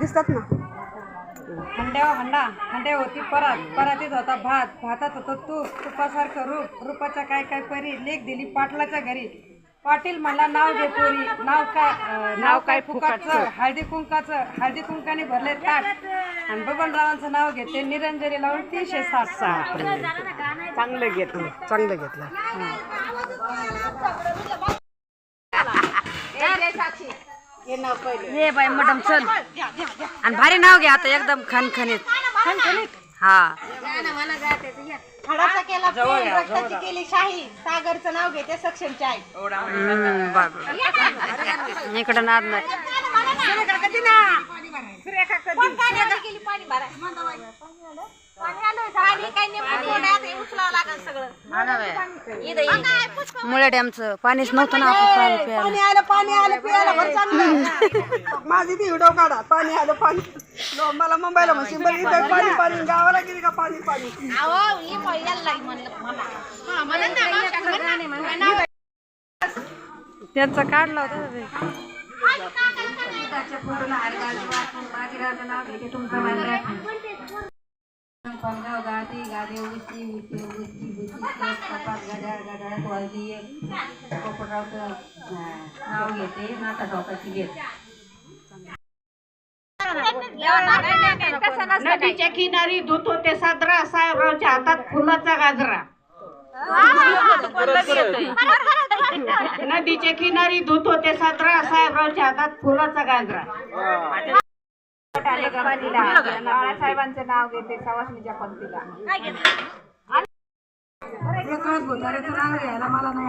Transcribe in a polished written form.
दिसतात ना. हंड्यावर हंडे होती परातीत होता भातात होतं तुपासारखं रूपाच्या काय परी लेख दिली पाटलाच्या घरी. पाटील म्हणला नाव घे पोरी, नाव काय फुकाचं, हळदी कुंकाने भरले ताट. आणि बबनरावांचं नाव घेते निरंजनी लावून 360. चांगलं घेतलं. ये बाई मॅडम चल. आणि भारी नाव घ्या आता एकदम खणखणीत. हा हाडाचा केला प्रेम, रक्ताची केली शाही, सागरचं नाव घेते सक्षमची आई. इकडं नाद नाही. मुळे डॅमचं पाणीच नव्हतं ना. पाणी आलं प्यायला बरं चांगलं. माझी ती व्हिडिओ काढा. पाणी आलं मला मुंबईला म्हणशी बरं इथं पाणी गावाला गेली का पाणी. त्यांचं काढलं होतं नाव घेते नाता डोकाची घेत. नदीच्या किनारी धुत होते साजरा, साहेबरावच्या हातात फुलाचा गाजरा. नदीच्या किनारी धुत होते साजरा, साहेबरावच्या हातात फुलाचा गाजरा. बाळासाहेबांचं नाव घेते सवासणीच्या पंक्तीला. मला नाही